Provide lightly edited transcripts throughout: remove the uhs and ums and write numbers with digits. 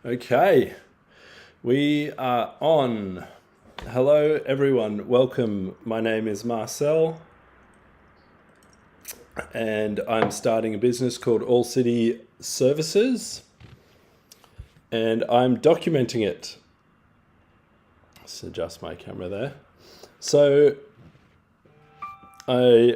Okay, we are on. Hello, everyone. Welcome. My name is Marcel, and I'm starting a business called All City Services, and I'm documenting it. Let's adjust my camera there. So, I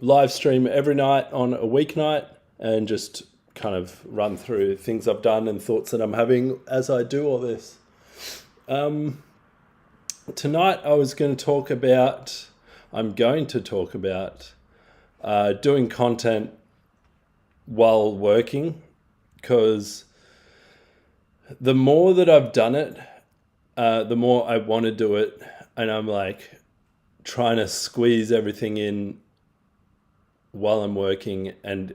live stream every night on a weeknight and just kind of run through things I've done and thoughts that I'm having as I do all this. Tonight I'm going to talk about doing content while working, because the more that I've done it, the more I want to do it, and I'm like trying to squeeze everything in while I'm working and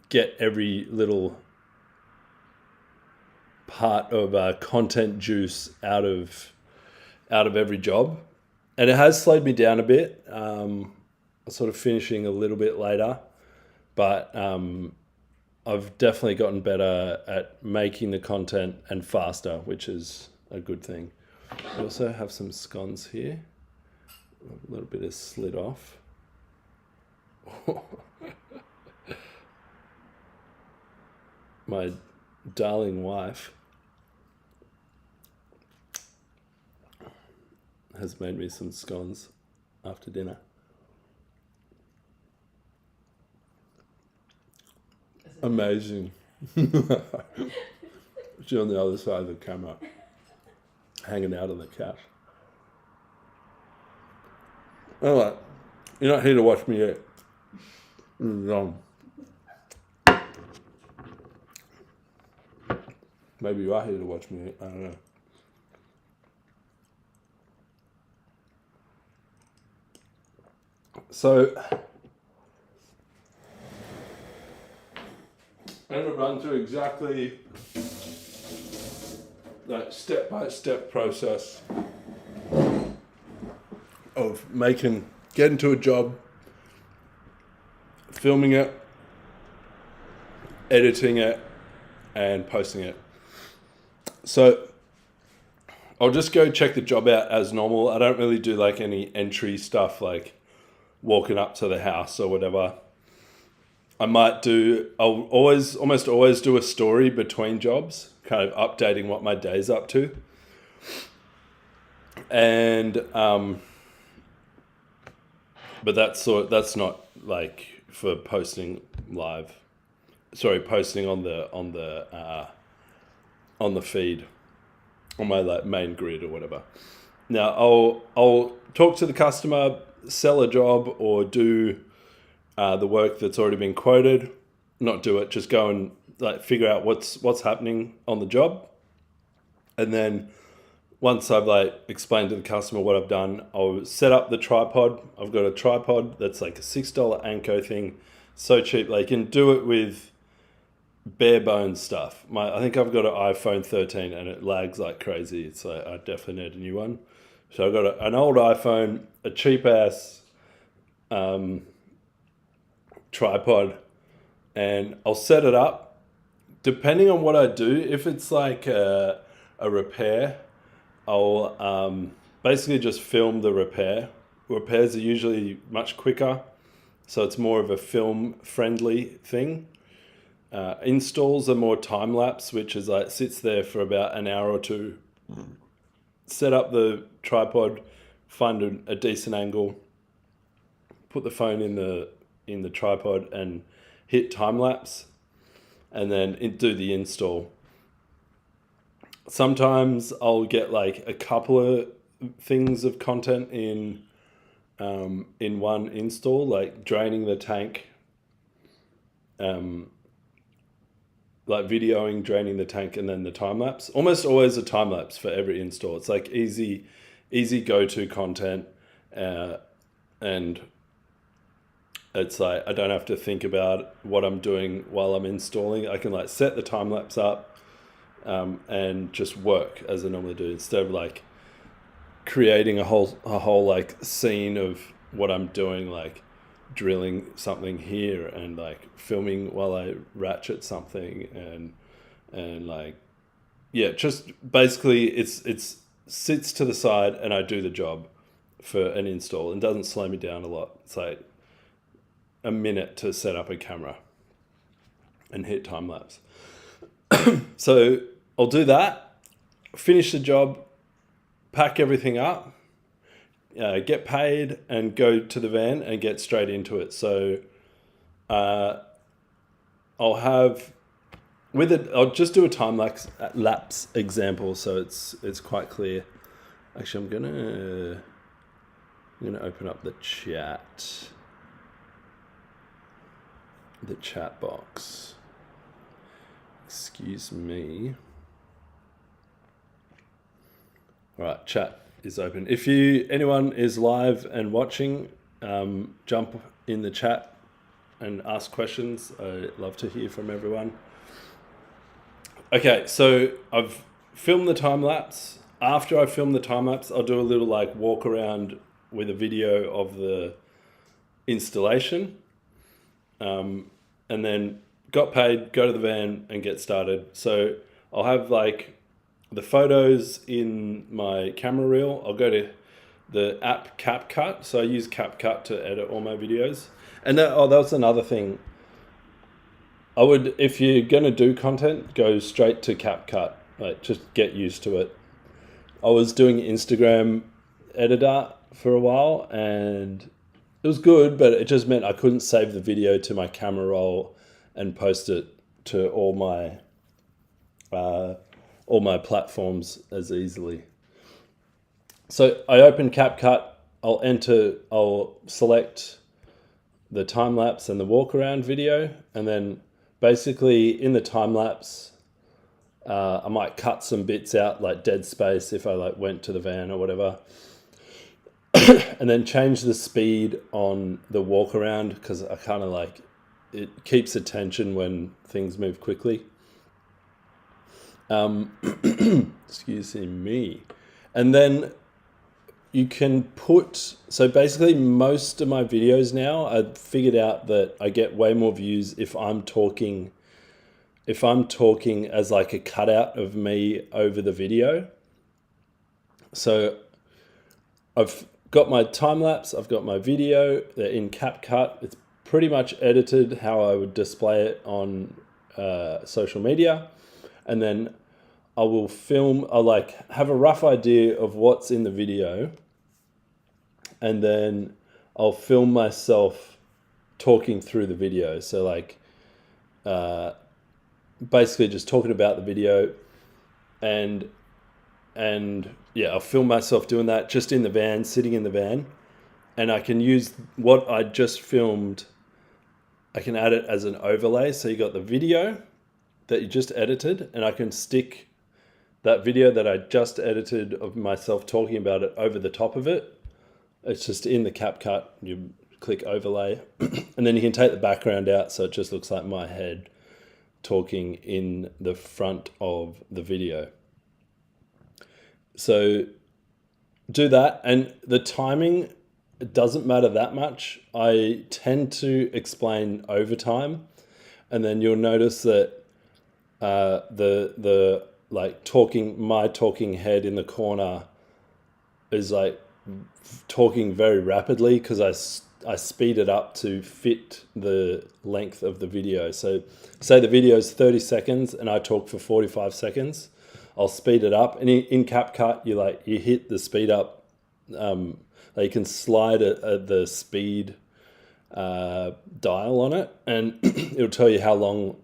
get every little part of content juice out of every job. And it has slowed me down a bit. I'm sort of finishing a little bit later, but I've definitely gotten better at making the content and faster, which is a good thing. I also have some scones here. A little bit is slid off. My darling wife has made me some scones after dinner. Amazing. She's on the other side of the camera, hanging out on the couch. All right, you're not here to watch me eat. Maybe you are here to watch me eat. I don't know. So, I'm going to run through exactly that step-by-step process of getting to a job, filming it, editing it, and posting it. So I'll just go check the job out as normal. I don't really do like any entry stuff like walking up to the house or whatever. I'll almost always do a story between jobs, kind of updating what my day's up to. And but that's not like for posting live. Sorry, posting on the feed, on my like main grid or whatever. Now I'll talk to the customer, sell a job, or do the work that's already been quoted. Not do it, just go and like figure out what's happening on the job, and then once I've like explained to the customer what I've done, I'll set up the tripod. I've got a tripod that's like a $6 Anko thing, so cheap. Like you can do it with bare bones stuff. I think I've got an iPhone 13 and it lags like crazy. It's like I definitely need a new one. So I've got an old iPhone, a cheap ass tripod, and I'll set it up. Depending on what I do, if it's like a repair, I'll basically just film the repair. Repairs are usually much quicker, so it's more of a film-friendly thing. Installs are more time-lapse, which is like sits there for about an hour or two. Set up the tripod, find a decent angle, put the phone in the tripod and hit time-lapse, and then do the install. Sometimes I'll get like a couple of things of content in one install, like draining the tank, like videoing draining the tank, and then the time lapse. Almost always a time lapse for every install. It's like easy go-to content, and it's like I don't have to think about what I'm doing while I'm installing. I can like set the time lapse up and just work as I normally do, instead of like creating a whole like scene of what I'm doing, like drilling something here and like filming while I ratchet something and and like, yeah, just basically it's sits to the side and I do the job for an install and doesn't slow me down a lot. It's like a minute to set up a camera and hit time lapse. So I'll do that, finish the job, pack everything up, get paid, and go to the van and get straight into it. So I'll have with it. I'll just do a time lapse example, so it's quite clear. Actually, I'm gonna open up the chat box. Excuse me. All right, chat is open. If anyone is live and watching, jump in the chat and ask questions. I love to hear from everyone. Okay, so I've filmed the time lapse. After I film the time lapse, I'll do a little like walk around with a video of the installation, and then got paid, go to the van and get started. So I'll have like the photos in my camera reel. I'll go to the app CapCut. So I use CapCut to edit all my videos. And that was another thing. I would, if you're gonna do content, go straight to CapCut. Like, just get used to it. I was doing Instagram editor for a while, and it was good, but it just meant I couldn't save the video to my camera roll and post it to all my platforms as easily. So I open CapCut. I'll select the time lapse and the walk around video, and then basically in the time lapse, I might cut some bits out, like dead space if I like went to the van or whatever, and then change the speed on the walk around because I kind of like it keeps attention when things move quickly. Excuse me, and then you can put, so basically most of my videos now, I've figured out that I get way more views if I'm talking as like a cutout of me over the video. So I've got my time lapse, I've got my video, they're in CapCut. It's pretty much edited how I would display it on social media. And then I'll like have a rough idea of what's in the video. And then I'll film myself talking through the video. So like, basically just talking about the video, and yeah, I'll film myself doing that just in the van, sitting in the van, and I can use what I just filmed. I can add it as an overlay. So you got the video that you just edited, and I can stick that video that I just edited of myself talking about it over the top of it. It's just in the CapCut, you click overlay, and then you can take the background out so it just looks like my head talking in the front of the video. So do that, and the timing, it doesn't matter that much. I tend to explain over time, and then you'll notice that the like my talking head in the corner is like talking very rapidly because I speed it up to fit the length of the video. So say the video is 30 seconds and I talk for 45 seconds, I'll speed it up. And in CapCut, you hit the speed up. You can slide the speed dial on it, and it'll tell you how long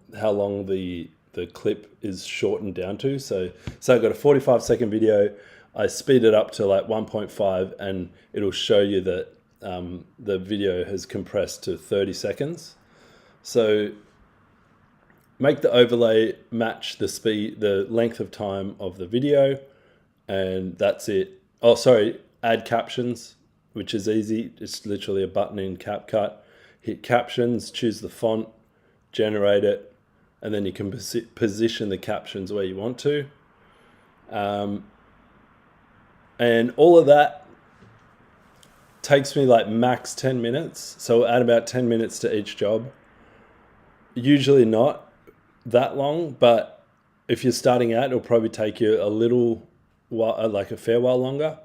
the clip is shortened down to. So I've got a 45-second video. I speed it up to like 1.5, and it'll show you that the video has compressed to 30 seconds. So make the overlay match the length of time of the video, and that's it. Oh, sorry, add captions, which is easy. It's literally a button in CapCut. Hit captions, choose the font, generate it, and then you can position the captions where you want to. And all of that takes me like max 10 minutes. So add about 10 minutes to each job. Usually not that long, but if you're starting out, it'll probably take you a little while, like a fair while longer.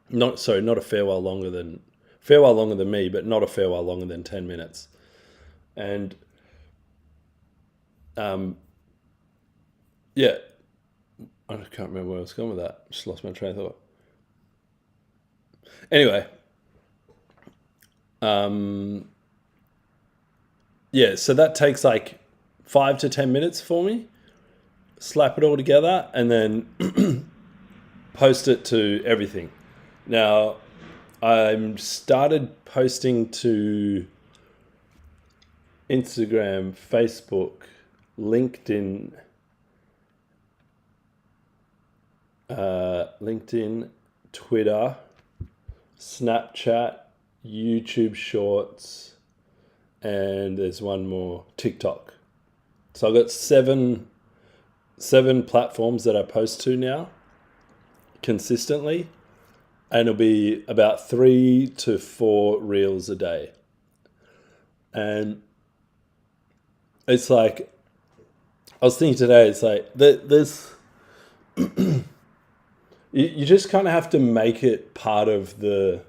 Not a fair while longer than me, but not a fair while longer than 10 minutes. And yeah, I can't remember where I was going with that. Just lost my train of thought. Anyway, yeah, so that takes like 5 to 10 minutes for me. Slap it all together and then post it to everything. Now, I'm started posting to Instagram, Facebook, LinkedIn, Twitter, Snapchat, YouTube Shorts, and there's one more, TikTok. So I've got seven platforms that I post to now consistently, and it'll be about 3 to 4 reels a day. And it's like, I was thinking today, it's like there's you just kind of have to make it part of the,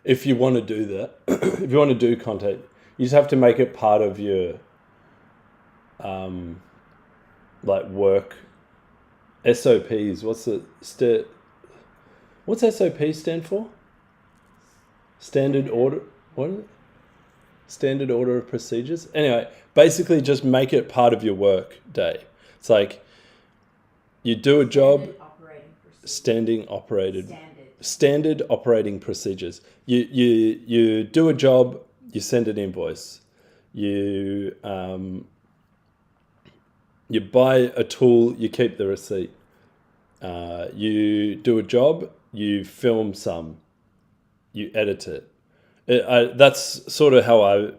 if you want to do that, if you want to do content, you just have to make it part of your like work SOPs. What's SOP stand for? Standard order. What is it? Standard order of procedures. Anyway, basically just make it part of your work day. It's like you do a job. Standard operating procedures. You do a job. You send an invoice. You buy a tool. You keep the receipt. You do a job. You film some. You edit it. That's sort of how I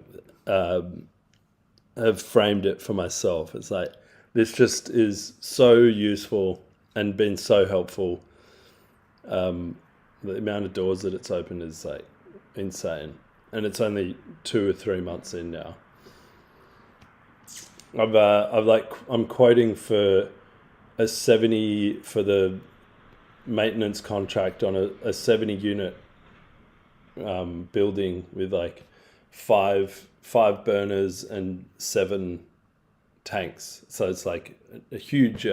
have framed it for myself. It's like, this just is so useful and been so helpful. The amount of doors that it's opened is like insane, and it's only 2 or 3 months in now. I'm quoting for a 70 for the maintenance contract on a 70 unit building with like five burners and 7 tanks. So it's like a huge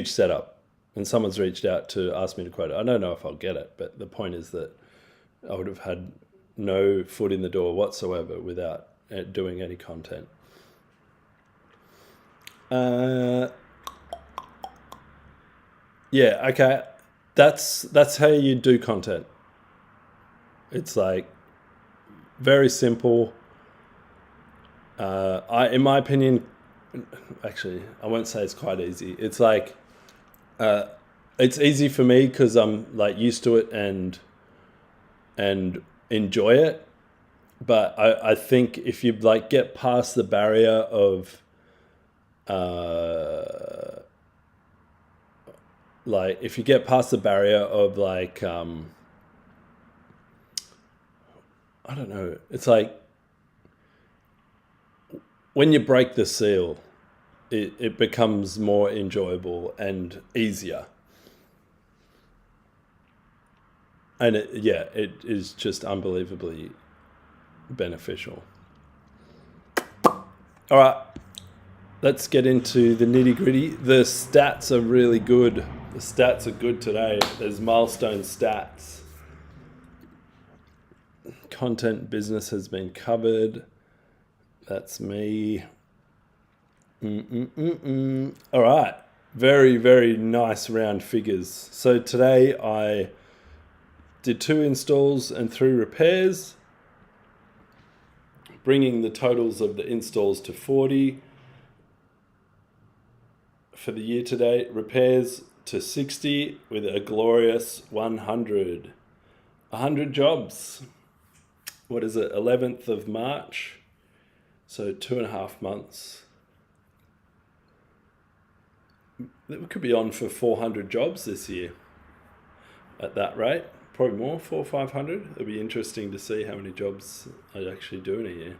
setup. And someone's reached out to ask me to quote it. I don't know if I'll get it, but the point is that I would have had no foot in the door whatsoever without doing any content. Yeah, okay. That's how you do content. It's like very simple. In my opinion, actually, I won't say it's quite easy. It's like, it's easy for me because I'm like used to it and enjoy it. But I think if you like get past the barrier of like if you get past the barrier of like I don't know, it's like when you break the seal, it becomes more enjoyable and easier. And it is just unbelievably beneficial. All right, let's get into the nitty gritty. The stats are really good. The stats are good today. There's milestone stats. Content business has been covered. That's me. All right. Very, very nice round figures. So today I did 2 installs and 3 repairs, bringing the totals of the installs to 40 for the year to date, repairs to 60 with a glorious 100. 100 jobs. What is it? 11th of March. So 2.5 months. We could be on for 400 jobs this year at that rate. Probably more, 400 or 500. It'll be interesting to see how many jobs I actually do in a year.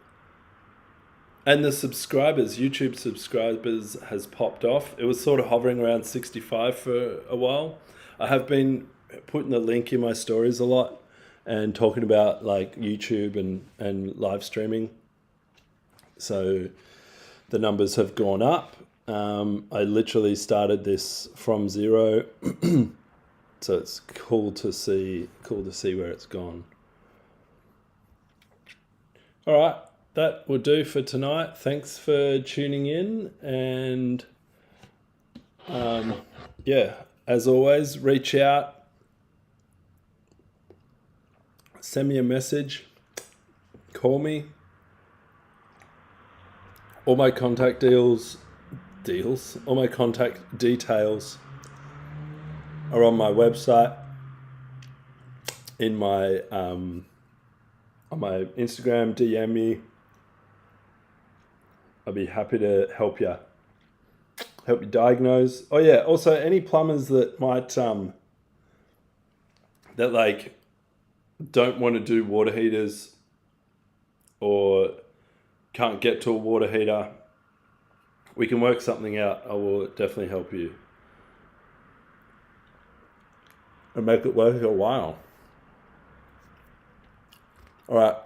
And the subscribers, YouTube subscribers, has popped off. It was sort of hovering around 65 for a while. I have been putting the link in my stories a lot and talking about like YouTube and live streaming. So the numbers have gone up. I literally started this from zero. So it's cool to see where it's gone. All right, that will do for tonight. Thanks for tuning in, and yeah, as always, reach out, send me a message, call me. All my contact all my contact details are on my website, in my on my Instagram. DM me. I'll be happy to help you diagnose. Oh yeah, also any plumbers that might that like don't want to do water heaters or can't get to a water heater, we can work something out. I will definitely help you and make it worth your while. All right.